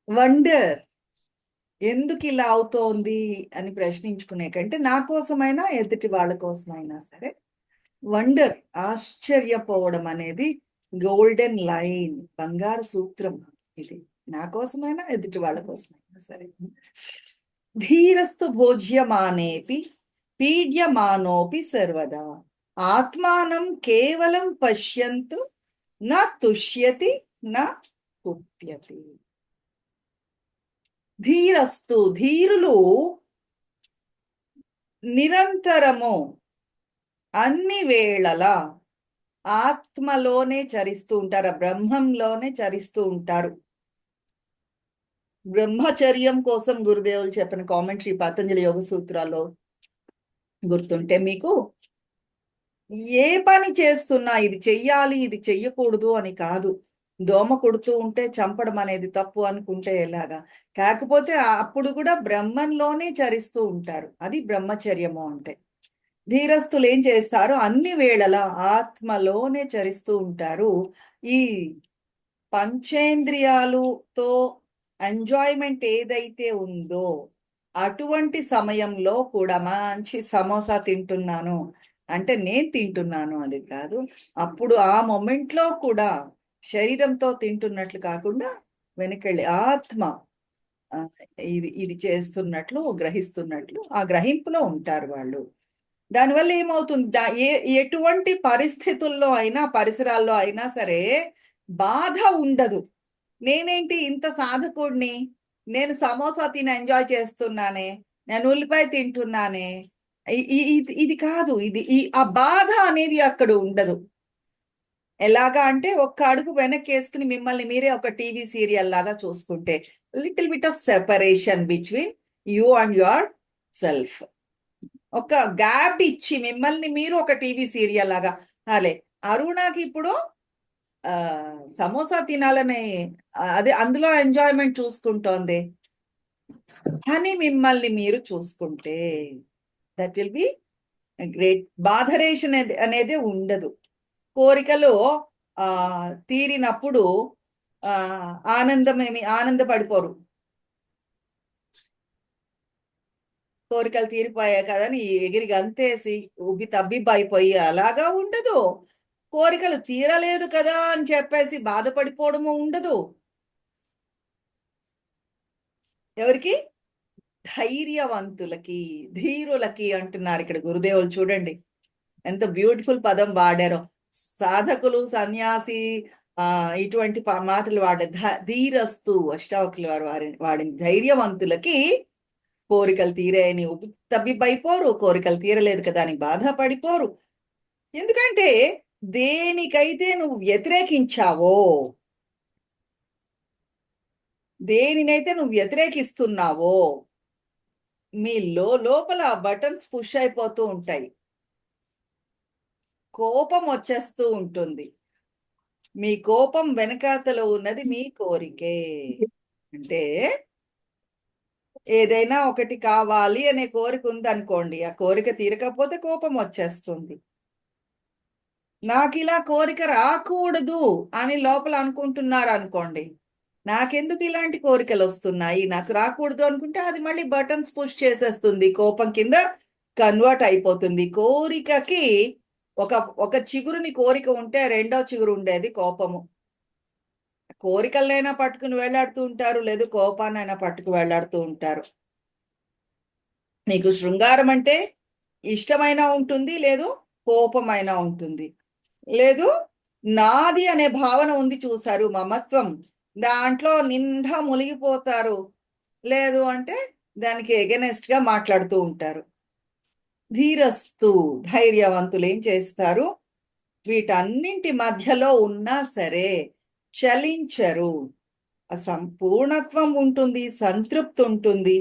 Wonder. ఎందుకు ఇలా అవుతోంది అని ప్రశ్నించుకునే కంటే నా కోసమైనా ఎదుటి వాళ్ళ కోసమైనా సరే వండర్, ఆశ్చర్యపోవడం అనేది గోల్డెన్ లైన్, బంగారు సూత్రం. ఇది నా కోసమైనా ఎదుటి వాళ్ళ కోసమైనా సరే. ధీరస్తు భోజ్యమానేపి పీడ్యమానోపి సర్వదా ఆత్మానం కేవలం పశ్యంతు నా తుష్యతి నా కుప్యతి. ధీరస్తు, ధీరులు నిరంతరము అన్ని వేళలా ఆత్మలోనే చరిస్తూ ఉంటారు, బ్రహ్మంలోనే చరిస్తూ ఉంటారు. బ్రహ్మచర్యం కోసం గురుదేవులు చెప్పిన కామెంటరీ పతంజలి యోగ సూత్రాల్లో గుర్తుంటే మీకు, ఏ పని చేస్తున్నా ఇది చెయ్యాలి ఇది చెయ్యకూడదు అని కాదు. దోమ కుడుతూ ఉంటే చంపడం అనేది తప్పు అనుకుంటే ఎలాగా, కాకపోతే అప్పుడు కూడా బ్రహ్మంలోనే చరిస్తూ ఉంటారు. అది బ్రహ్మచర్యము అంటే. ధీరస్తులు ఏం చేస్తారు, అన్ని వేళలా ఆత్మలోనే చరిస్తూ ఉంటారు. ఈ పంచేంద్రియాలతో ఎంజాయ్మెంట్ ఏదైతే ఉందో అటువంటి సమయంలో కూడా మంచి సమోసా తింటున్నాను అంటే నేను తింటున్నాను అది కాదు, అప్పుడు ఆ మొమెంట్లో కూడా శరీరంతో తింటున్నట్లు కాకుండా వెనకెళ్ళి ఆత్మ ఇది ఇది చేస్తున్నట్లు గ్రహిస్తున్నట్లు ఆ గ్రహింపులో ఉంటారు వాళ్ళు. దానివల్ల ఏమవుతుంది, ఎటువంటి పరిస్థితుల్లో అయినా పరిసరాల్లో అయినా సరే బాధ ఉండదు. నేనేంటి ఇంత సాధకుడిని, నేను సమోసా తిని ఎంజాయ్ చేస్తున్నానే, నేను ఉల్లిపాయ తింటున్నానే, ఇది కాదు. ఇది ఆ బాధ అనేది అక్కడ ఉండదు. ఎలాగా అంటే ఒక్క అడుగు వెనక్కి వేసుకుని మిమ్మల్ని మీరే ఒక టీవీ సీరియల్ లాగా చూసుకుంటే, little bit of separation between you and your self. ఒక గ్యాప్ ఇచ్చి మిమ్మల్ని మీరు ఒక టీవీ సీరియల్ లాగా. అలే అరుణాకి ఇప్పుడు సమోసా తినాలని అదే అందులో ఎంజాయ్మెంట్ చూసుకుంటోంది, కానీ మిమ్మల్ని మీరు చూసుకుంటే దట్ విల్ బి గ్రేట్. బాధరేషన్ అనేది ఉండదు. కోరికలు తీరినప్పుడు ఆనందపడిపోరు. కోరికలు తీరిపోయాయి కదని ఎగిరి గంతేసి ఉబ్బి తబ్బిబ్బైపోయి అలాగా ఉండదు. కోరికలు తీరలేదు కదా అని చెప్పేసి బాధపడిపోవడము ఉండదు. ఎవరికి? ధైర్యవంతులకి, ధీరులకి అంటున్నారు ఇక్కడ గురుదేవులు. చూడండి ఎంత బ్యూటిఫుల్ పదం వాడారో. సాధకులు, సన్యాసి ఇటువంటి మాటలు ధీరస్తు అష్టావకులు వారు వాడిన ధైర్యవంతులకి కోరికలు తీరాయని తబ్బిబ్బైపోరు, కోరికలు తీరలేదు కదా అని బాధపడిపోరు. ఎందుకంటే దేనికైతే నువ్వు వ్యతిరేకించావో, దేనినైతే నువ్వు వ్యతిరేకిస్తున్నావో మీ లోపల బటన్స్ పుష్ అయిపోతూ ఉంటాయి, కోపం వచ్చేస్తూ ఉంటుంది. మీ కోపం వెనకాతలో ఉన్నది మీ కోరికే. అంటే ఏదైనా ఒకటి కావాలి అనే కోరిక ఉందనుకోండి, ఆ కోరిక తీరకపోతే కోపం వచ్చేస్తుంది. నాకు ఇలా కోరిక రాకూడదు అని లోపల అనుకుంటున్నారు అనుకోండి, నాకెందుకు ఇలాంటి కోరికలు వస్తున్నాయి, నాకు రాకూడదు అనుకుంటే అది మళ్ళీ బటన్స్ పుష్ చేసేస్తుంది, కోపం కింద కన్వర్ట్ అయిపోతుంది. కోరికకి ఒక ఒక చిగురుని కోరిక ఉంటే రెండో చిగురు ఉండేది కోపము. కోరికలైనా పట్టుకుని వేలాడుతూ ఉంటారు, లేదు కోపాన్నైనా పట్టుకు వేలాడుతూ ఉంటారు. మీకు శృంగారం అంటే ఇష్టమైనా ఉంటుంది, లేదు కోపమైనా ఉంటుంది, లేదు నాది అనే భావన ఉంది చూసారు, మమత్వం, దాంట్లో నిండా మునిగిపోతారు, లేదు అంటే దానికి ఎగెనెస్ట్ గా మాట్లాడుతూ ఉంటారు. ధీరస్తు, ధైర్యవంతులు ఏం చేస్తారు, వీటన్నింటి మధ్యలో ఉన్నా సరే చలించరు. సంపూర్ణత్వం ఉంటుంది, సంతృప్తి ఉంటుంది.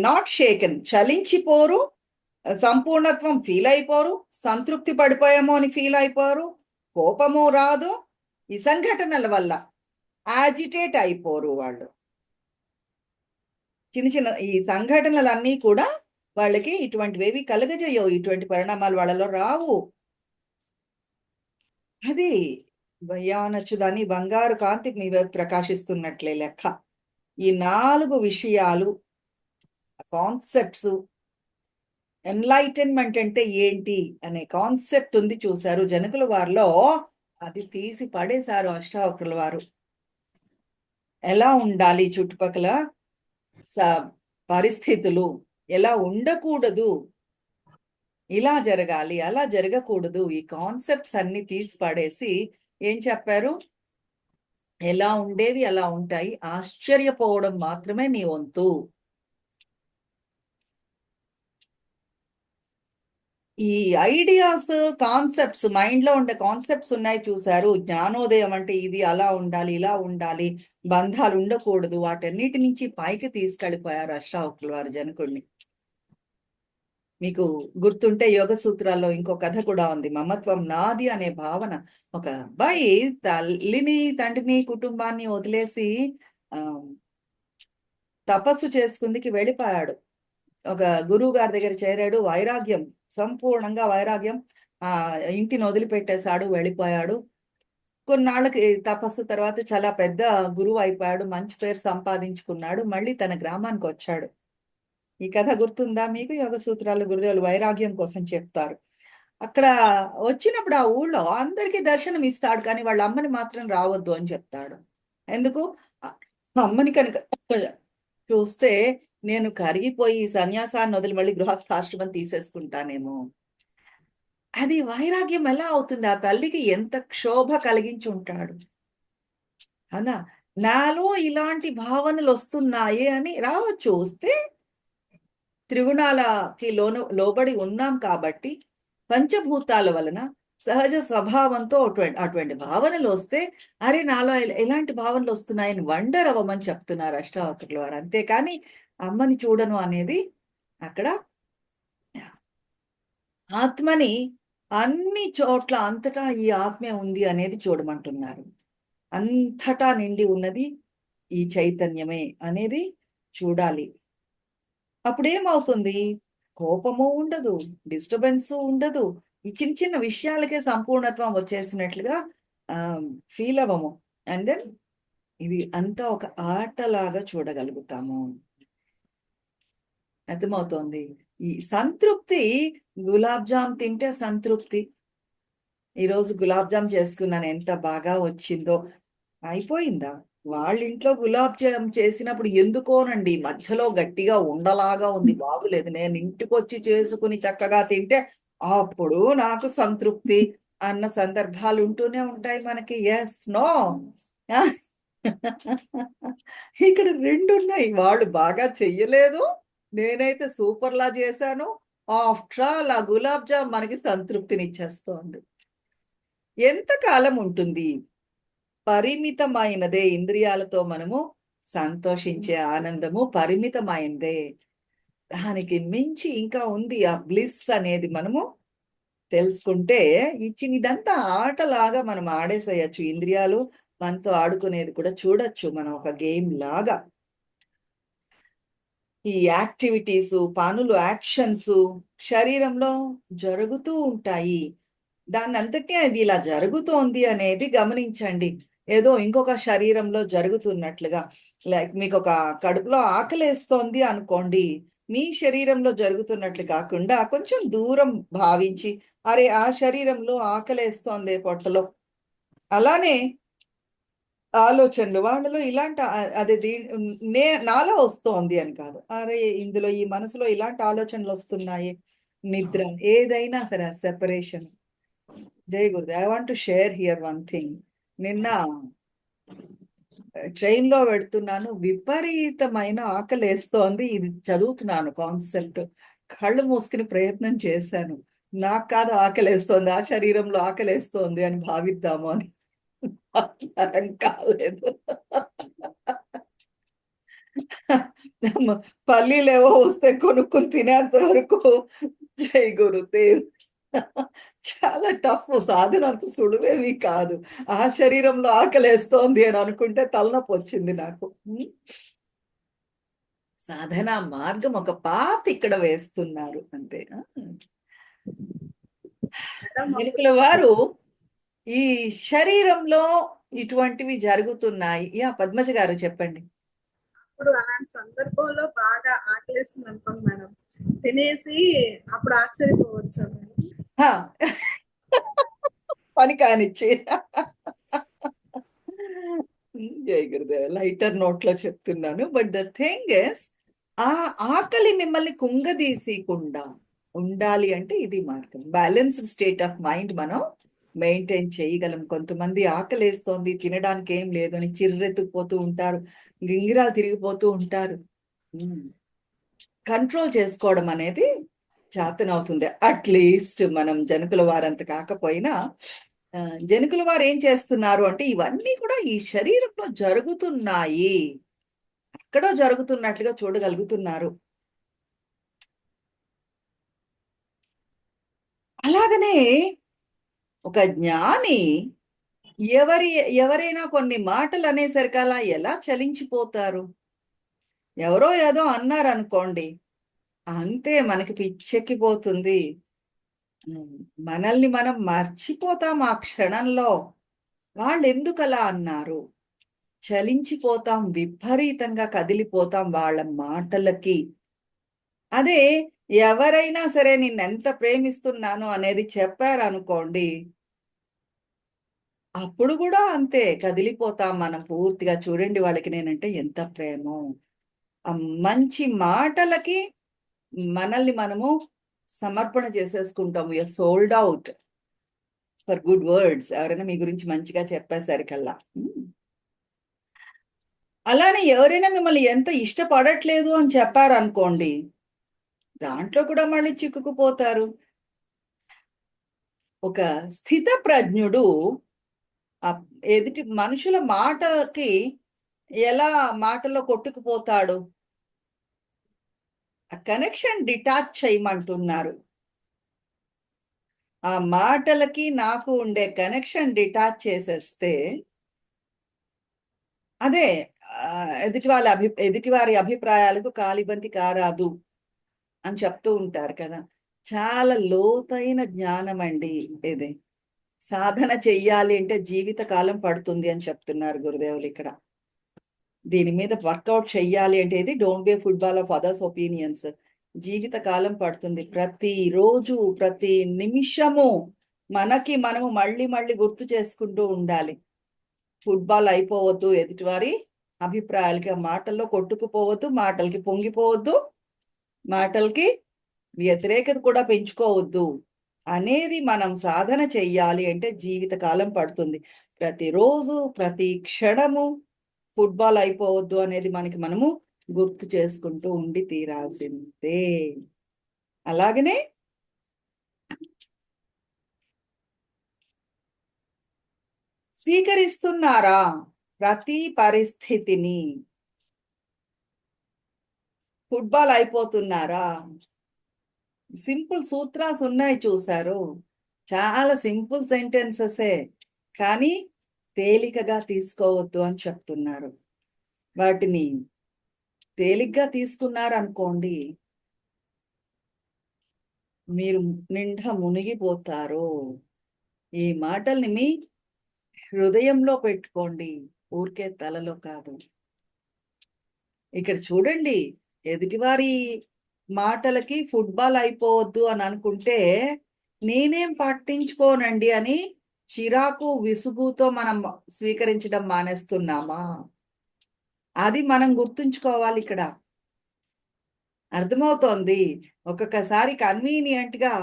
నాట్ షేకెన్, చలించిపోరు, సంపూర్ణత్వం ఫీల్ అయిపోరు, సంతృప్తి పడిపోయామో అని ఫీల్ అయిపోరు, కోపము రాదు. ఈ సంఘటనల వల్ల యాజిటేట్ అయిపోరు వాళ్ళు. చిన్న చిన్న ఈ సంఘటనలన్నీ కూడా వాళ్ళకి ఇటువంటివేవి కలగజేయవు, ఇటువంటి పరిణామాలు వాళ్ళలో రావు. అది వయ్యానొచ్చు దాన్ని బంగారు కాంతి మీ వైపు ప్రకాశిస్తున్నట్లే లెక్క. ఈ 4 విషయాలు, కాన్సెప్ట్స్, ఎన్లైటన్మెంట్ అంటే ఏంటి అనే కాన్సెప్ట్ ఉంది చూశారు జనకుల వారిలో. అది తీసి పడేశారు అష్టావక్రుల వారు. ఎలా ఉండాలి చుట్టుపక్కల పరిస్థితులు, ఎలా ఉండకూడదు, ఇలా జరగాలి, అలా జరగకూడదు, ఈ కాన్సెప్ట్స్ అన్ని తీసి పడేసి ఏం చెప్పారు? ఎలా ఉండేవి అలా ఉంటాయి, ఆశ్చర్యపోవడం మాత్రమే నీ వంతు. ఈ ఐడియాస్, కాన్సెప్ట్స్, మైండ్ లో ఉండే కాన్సెప్ట్స్ ఉన్నాయి చూశారు. జ్ఞానోదయం అంటే ఇది అలా ఉండాలి, ఇలా ఉండాలి, బంధాలు ఉండకూడదు, వాటన్నిటి నుంచి పైకి తీసుకెళ్ళిపోయారు అష్టావక్రుల వారు జనకుడిని. మీకు గుర్తుంటే యోగ సూత్రాల్లో ఇంకో కథ కూడా ఉంది. మమత్వం నాది అనే భావన. ఒక అబ్బాయి తల్లిని, తండ్రిని, కుటుంబాన్ని వదిలేసి ఆ తపస్సు చేసుకుందికి వెళ్ళిపోయాడు. ఒక గురువు గారి దగ్గర చేరాడు. వైరాగ్యం, సంపూర్ణంగా వైరాగ్యం. ఆ ఇంటిని వదిలిపెట్టేశాడు, వెళ్ళిపోయాడు. కొన్నాళ్ళకి తపస్సు తర్వాత చాలా పెద్ద గురువు అయిపోయాడు, మంచి పేరు సంపాదించుకున్నాడు. మళ్ళీ తన గ్రామానికి వచ్చాడు. ఈ కథ గుర్తుందా మీకు? యోగ సూత్రాలు గురుదేవులు వైరాగ్యం కోసం చెప్తారు. అక్కడ వచ్చినప్పుడు ఆ ఊళ్ళో అందరికీ దర్శనం ఇస్తాడు, కానీ వాళ్ళ అమ్మని మాత్రం రావద్దు అని చెప్తాడు. ఎందుకు? అమ్మని కనుక చూస్తే నేను కరిగిపోయి సన్యాసాన్ని వదిలి మళ్ళీ గృహస్థాశ్రమం తీసేసుకుంటానేమో. అది వైరాగ్యం ఎలా అవుతుంది? ఆ తల్లికి ఎంత క్షోభ కలిగించి ఉంటాడు. అవునా? నాలో ఇలాంటి భావనలు వస్తున్నాయి అని రావచ్చు. వస్తే త్రిగుణాలకి లోబడి ఉన్నాం కాబట్టి పంచభూతాల వలన సహజ స్వభావంతో అటువంటి భావనలు వస్తే, అరే నాలో ఎలాంటి భావనలు వస్తున్నాయని వండర్ అవ్వమని చెప్తున్నారు అష్టావక్రుల వారు. అంతేకాని అమ్మని చూడను అనేది అక్కడ ఆత్మని అన్ని చోట్ల అంతటా ఈ ఆత్మే ఉంది అనేది చూడమంటున్నారు. అంతటా నిండి ఉన్నది ఈ చైతన్యమే అనేది చూడాలి. అప్పుడేమవుతుంది? కోపము ఉండదు, డిస్టర్బెన్స్ ఉండదు. ఈ చిన్న చిన్న విషయాలకే సంపూర్ణత్వం వచ్చేసినట్లుగా ఫీల్ అవ్వము. అండ్ దెన్ ఇది అంతా ఒక ఆటలాగా చూడగలుగుతాము. అర్థమవుతోంది? ఈ సంతృప్తి, గులాబ్ జామ్ తింటే సంతృప్తి. ఈరోజు గులాబ్ జామ్ చేసుకున్నాను, ఎంత బాగా వచ్చిందో. అయిపోయిందా? వాళ్ళ ఇంట్లో గులాబ్ జామ్ చేసినప్పుడు ఎందుకోనండి మధ్యలో గట్టిగా ఉండలాగా ఉంది, బాగులేదు, నేను ఇంటికి వచ్చి చేసుకుని చక్కగా తింటే అప్పుడు నాకు సంతృప్తి అన్న సందర్భాలు ఉంటూనే ఉంటాయి మనకి. Yes no? ఇక్కడ రెండు ఉన్నాయి. వాళ్ళు బాగా చెయ్యలేదు, నేనైతే సూపర్ లా చేశాను. ఆఫ్టర్ ఆల్ ఆ గులాబ్ జామ్ మనకి సంతృప్తినిచ్చేస్తోంది. ఎంతకాలం ఉంటుంది? పరిమితమైనదే. ఇంద్రియాలతో మనము సంతోషించే ఆనందము పరిమితమైనదే. దానికి మించి ఇంకా ఉంది ఆ బ్లిస్ అనేది. మనము తెలుసుకుంటే ఇదంతా ఆటలాగా మనం ఆడేసేయచ్చు. ఇంద్రియాలు మనతో ఆడుకునేది కూడా చూడొచ్చు మనం, ఒక గేమ్ లాగా. ఈ యాక్టివిటీస్, పనులు, యాక్షన్స్ శరీరంలో జరుగుతూ ఉంటాయి. దాన్ని అంతటే అది ఇలా జరుగుతోంది అనేది గమనించండి. ఏదో ఇంకొక శరీరంలో జరుగుతున్నట్లుగా. లైక్ మీకు ఒక కడుపులో ఆకలేస్తోంది అనుకోండి, మీ శరీరంలో జరుగుతున్నట్లు కాకుండా కొంచెం దూరం భావించి, అరే ఆ శరీరంలో ఆకలేస్తోంది పొట్టలో. అలానే ఆలోచనలు వాళ్ళలో ఇలాంటి అదే నాలో వస్తోంది అని కాదు, అరే ఇందులో ఈ మనసులో ఇలాంటి ఆలోచనలు వస్తున్నాయి. నిద్ర ఏదైనా సరే సెపరేషన్. జై Gurudev. I want to share here one thing. నిన్న ట్రైన్ లో వెళ్తున్నాను, విపరీతమైన ఆకలి వేస్తోంది. ఇది చదువుతున్నాను కాన్సెప్ట్, కళ్ళు మూసుకుని ప్రయత్నం చేశాను. నాకు కాదు ఆకలి వేస్తోంది, ఆ శరీరంలో ఆకలి వేస్తోంది అని భావిద్దాము అని. అర్థం కాలేదు. పల్లీలేవో వస్తే కొనుక్కుని తినేంత వరకు. జై గురుదేవ్. చాలా టఫ్ సాధన, అంత సులువేవి కాదు. ఆ శరీరంలో ఆకలేస్తోంది అని అనుకుంటే తలనొప్పి వచ్చింది నాకు. సాధన మార్గం ఒక పాత ఇక్కడ వేస్తున్నారు అంతే. జనకుల వారు ఈ శరీరంలో ఇటువంటివి జరుగుతున్నాయి. పద్మజ గారు చెప్పండి. ఇప్పుడు అలాంటి సందర్భంలో బాగా ఆకలేస్తుంది అనుకోండి మేడం, తినేసి అప్పుడు ఆశ్చర్యపోవచ్చా మేడం? హా, పని కానిచ్చి. జై గురుదేవ్. లైటర్ నోట్ లో చెప్తున్నాను. బట్ ద థింగ్ ఇస్, ఆ ఆకలి మిమ్మల్ని కుంగదీసకుండా ఉండాలి అంటే ఇది మార్గం. బ్యాలెన్స్డ్ స్టేట్ ఆఫ్ మైండ్ మనం మెయింటైన్ చేయగలం. కొంతమంది ఆకలేస్తోంది, తినడానికి ఏం లేదు అని చిర్రెత్తుకుపోతూ ఉంటారు, గింగిరాలు తిరిగిపోతూ ఉంటారు. కంట్రోల్ చేసుకోవడం అనేది చేతనవుతుంది. అట్లీస్ట్ మనం జనకుల వారంత కాకపోయినా జనకుల వారు ఏం చేస్తున్నారు అంటే ఇవన్నీ కూడా ఈ శరీరంలో జరుగుతున్నాయి, ఎక్కడో జరుగుతున్నట్లుగా చూడగలుగుతున్నారు. అలాగనే ఒక జ్ఞాని ఎవరైనా కొన్ని మాటలు అనేసరికి అలా ఎలా చలించిపోతారు? ఎవరో ఏదో అన్నారు అనుకోండి, అంతే మనకి పిచ్చెక్కిపోతుంది. మనల్ని మనం మర్చిపోతాం ఆ క్షణంలో. వాళ్ళు ఎందుకు అలా అన్నారు? చలించిపోతాం, విపరీతంగా కదిలిపోతాం వాళ్ళ మాటలకి. అదే ఎవరైనా సరే నిన్నెంత ప్రేమిస్తున్నాను అనేది చెప్పారనుకోండి, అప్పుడు కూడా అంతే కదిలిపోతాం మనం పూర్తిగా. చూడండి వాళ్ళకి నేనంటే ఎంత ప్రేమో. ఆ మంచి మాటలకి మనల్ని మనము సమర్పణ చేసేసుకుంటాము. You're sold out for good words. ఎవరైనా మీ గురించి మంచిగా చెప్పేసరికల్లా. అలానే ఎవరైనా మిమ్మల్ని ఎంత ఇష్టపడట్లేదు అని చెప్పారనుకోండి, దాంట్లో కూడా మళ్ళీ చిక్కుకుపోతారు. ఒక స్థిత ప్రజ్ఞుడు ఆ ఎదుటి మనుషుల మాటకి ఎలా మాటలో కొట్టుకుపోతాడు? ఆ కనెక్షన్ డిటాచ్ చేయమంటున్నారు. ఆ మాటలకి నాకు ఉండే కనెక్షన్ డిటాచ్ చేసేస్తే అదే ఎదుటివారి అభిప్రాయాలకు కాలిబంతి కారాదు అని చెప్తూ ఉంటారు కదా. చాలా లోతైన జ్ఞానం అండి ఇది. సాధన చెయ్యాలి అంటే జీవిత కాలం పడుతుంది అని చెప్తున్నారు గురుదేవులు ఇక్కడ. దీని మీద వర్కౌట్ చెయ్యాలి అంటే ఇది don't be football of others opinions. జీవిత కాలం పడుతుంది. ప్రతిరోజు ప్రతి నిమిషము మనకి మనము మళ్ళీ మళ్ళీ గుర్తు చేసుకుంటూ ఉండాలి. ఫుట్బాల్ అయిపోవద్దు, ఎదుటివారి అభిప్రాయాలకి మాటల్లో కొట్టుకుపోవద్దు, మాటలకి పొంగిపోవద్దు, మాటలకి వ్యతిరేకత కూడా పెంచుకోవద్దు అనేది మనం సాధన చెయ్యాలి అంటే జీవితకాలం పడుతుంది. ప్రతిరోజు ప్రతి క్షణము ఫుట్బాల్ అయిపోవద్దు అనేది మనకి మనము గుర్తు చేసుకుంటూ ఉండి తీరాల్సిందే. అలాగనే స్వీకరిస్తున్నారా ప్రతి పరిస్థితిని? ఫుట్బాల్ అయిపోతున్నారా? సింపుల్ సూత్రాస్ ఉన్నాయి చూసారు, చాలా సింపుల్ సెంటెన్సెసే, కానీ తేలికగా తీసుకోవద్దు అని చెప్తున్నారు. వాటిని తేలిగ్గా తీసుకున్నారనుకోండి, మీరు నిండా మునిగిపోతారు. ఈ మాటల్ని మీ హృదయంలో పెట్టుకోండి, ఊరికే తలలో కాదు. ఇక్కడ చూడండి, ఎదుటివారి మాటలకి ఫుట్బాల్ అయిపోవద్దు అని అనుకుంటే నేనేం పట్టించుకోనండి అని చిరాకు విసుగుతో మనం స్వీకరించడం మానేస్తున్నామా? అది మనం గుర్తుంచుకోవాలి ఇక్కడ. అర్థమవుతోంది. ఒక్కొక్కసారి కన్వీనియంట్ గా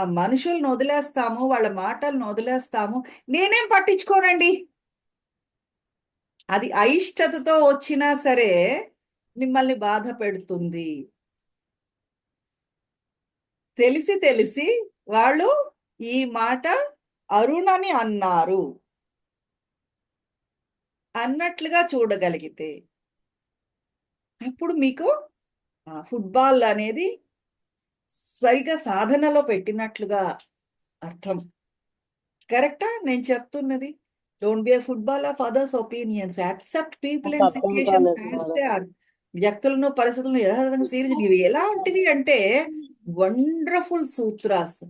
ఆ మనుషులను వదిలేస్తాము, వాళ్ళ మాటలను వదిలేస్తాము. నేనేం పట్టించుకోనండి, అది అయిష్టతతో వచ్చినా సరే మిమ్మల్ని బాధ పెడుతుంది. తెలిసి తెలిసి వాళ్ళు ఈ మాట అరుణని అన్నారు అన్నట్లుగా చూడగలిగితే అప్పుడు మీకు ఫుట్బాల్ అనేది సరిగా సాధనలో పెట్టినట్లుగా అర్థం. కరెక్టా నేను చెప్తున్నది? Don't be a football of others opinions. Accept people and అర్థం సిచ్యుయేషన్స్ కాలేదు యాజ్ మేడం. They are. వ్యక్తులను పరిస్థితులను యథాతథంగా స్వీకరించి ఇవి ఎలాంటివి అంటే వండర్ఫుల్ సూత్రాస్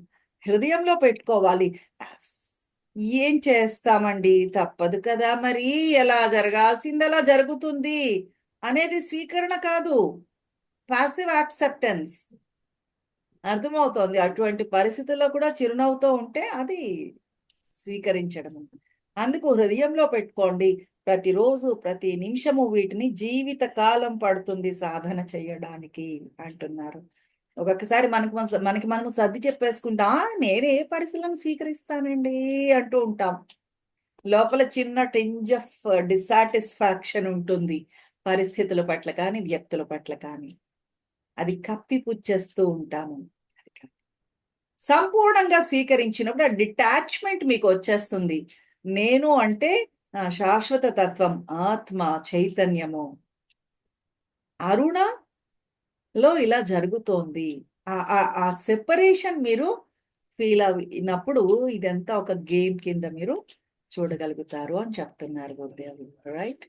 హృదయంలో పెట్టుకోవాలి. ఏం చేస్తామండి, తప్పదు కదా మరి, ఎలా జరగాల్సింది అలా జరుగుతుంది అనేది స్వీకరణ కాదు, పాసివ్ యాక్సెప్టెన్స్. అర్థమవుతోంది. అటువంటి పరిస్థితుల్లో కూడా చిరునవ్వుతో ఉంటే అది స్వీకరించడం. అందుకు హృదయంలో పెట్టుకోండి, ప్రతిరోజు ప్రతి నిమిషము వీటిని జీవిత కాలం పడుతుంది సాధన చేయడానికి అంటున్నారు. ఒక్కొక్కసారి మనకి మనము సర్ది చెప్పేసుకుంటా, నేను ఏ పరిస్థితులను స్వీకరిస్తానండి అంటూ ఉంటాం. లోపల చిన్న టింజ్ ఆఫ్ డిస్సాటిస్ఫాక్షన్ ఉంటుంది పరిస్థితుల పట్ల కానీ వ్యక్తుల పట్ల కానీ. అది కప్పిపుచ్చేస్తూ ఉంటాము. అది కాదు. సంపూర్ణంగా స్వీకరించినప్పుడు ఆ డిటాచ్మెంట్ మీకు వచ్చేస్తుంది. నేను అంటే శాశ్వత తత్వం, ఆత్మ, చైతన్యము. అరుణలో ఇలా జరుగుతోంది. ఆ సెపరేషన్ మీరు ఫీల్ అయినప్పుడు ఇదంతా ఒక గేమ్ కింద మీరు చూడగలుగుతారు అని చెప్తున్నారు గురుదేవులు. రైట్.